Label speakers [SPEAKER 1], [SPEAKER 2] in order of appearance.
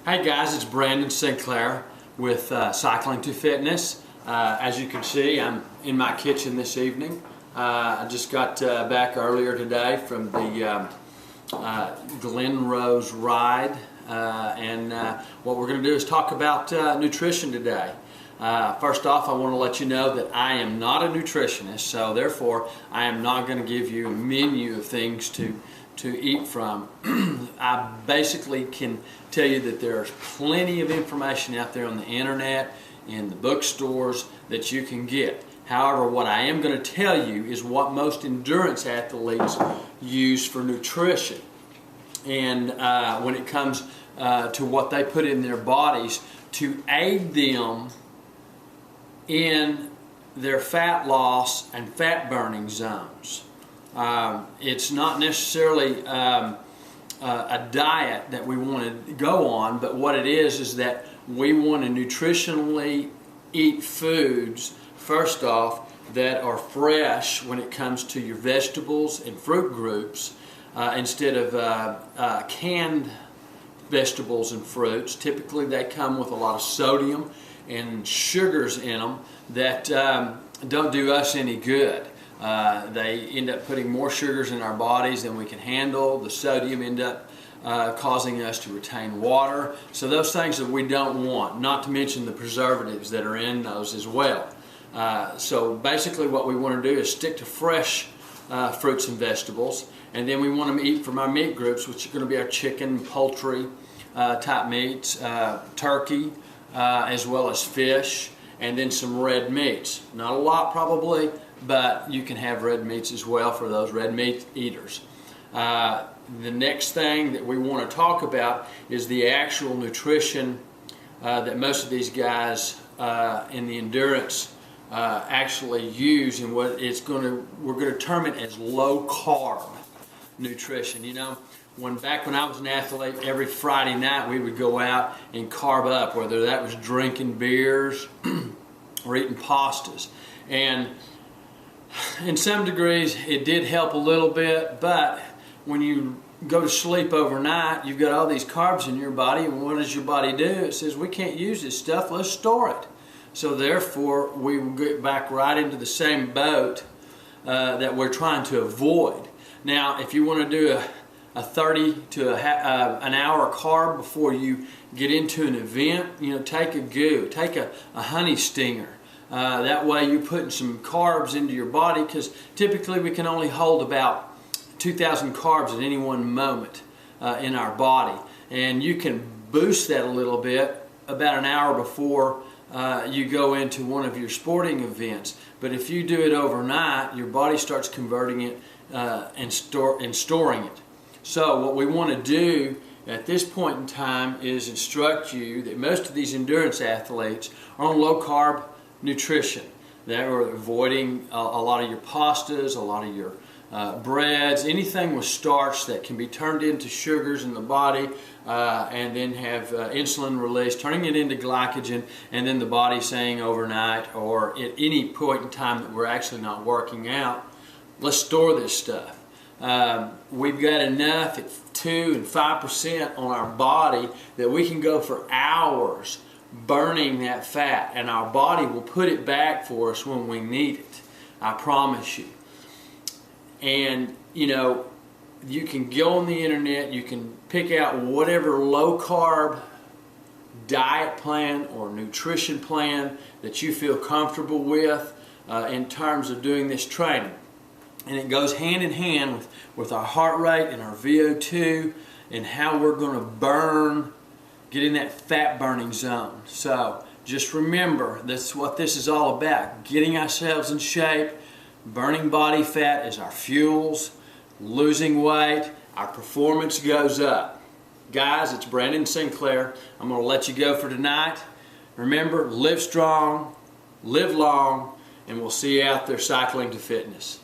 [SPEAKER 1] Hey guys, it's Brandon Sinclair with Cycling to Fitness. As you can see, I'm in my kitchen this evening. I just got back earlier today from the Glen Rose ride, and what we're going to do is talk about nutrition today. First off, I want to let you know that I am not a nutritionist, so therefore I am not going to give you a menu of things to eat from. I basically can tell you that there's plenty of information out there on the internet, in the bookstores, that you can get. However, what I am going to tell you is what most endurance athletes use for nutrition. And when it comes to what they put in their bodies to aid them in their fat loss and fat burning zones. It's not necessarily a diet that we want to go on, but what it is that we want to nutritionally eat foods, first off, that are fresh when it comes to your vegetables and fruit groups, instead of canned vegetables and fruits. Typically they come with a lot of sodium and sugars in them that don't do us any good. They end up putting more sugars in our bodies than we can handle. The sodium end up causing us to retain water. So those things that we don't want, not to mention the preservatives that are in those as well. So basically what we want to do is stick to fresh fruits and vegetables, and then we want to eat from our meat groups, which are going to be our chicken, poultry type meats, turkey, as well as fish, and then some red meats. Not a lot probably, but you can have red meats as well for those red meat eaters. The next thing that we want to talk about is the actual nutrition that most of these guys in the endurance actually use, and what it's we're going to term it as low carb nutrition. You know, back when I was an athlete, every Friday night we would go out and carb up, whether that was drinking beers or eating pastas. And in some degrees it did help a little bit, but when you go to sleep overnight, you've got all these carbs in your body, and what does your body do? It says, we can't use this stuff, let's store it. So therefore we will get back right into the same boat that we're trying to avoid. Now if you want to do a 30 to an hour carb before you get into an event, you know, take a GU, take a honey stinger. That way you're putting some carbs into your body, because typically we can only hold about 2,000 carbs at any one moment in our body, and you can boost that a little bit about an hour before you go into one of your sporting events. But if you do it overnight, your body starts converting it and storing it. So what we want to do at this point in time is instruct you that most of these endurance athletes are on low carb nutrition. They're avoiding a lot of your pastas, a lot of your breads, anything with starch that can be turned into sugars in the body and then have insulin release, turning it into glycogen, and then the body saying overnight or at any point in time that we're actually not working out, let's store this stuff. We've got enough at 2 and 5% on our body that we can go for hours burning that fat, and our body will put it back for us when we need it. I promise you. And you know, you can go on the internet, you can pick out whatever low carb diet plan or nutrition plan that you feel comfortable with in terms of doing this training. And it goes hand in hand with our heart rate and our VO2 and how we're going to burn, get in that fat burning zone. So just remember, that's what this is all about, getting ourselves in shape. Burning body fat is our fuels. Losing weight, our performance goes up. Guys, it's Brandon Sinclair. I'm going to let you go for tonight. Remember, live strong, live long, and we'll see you out there cycling to fitness.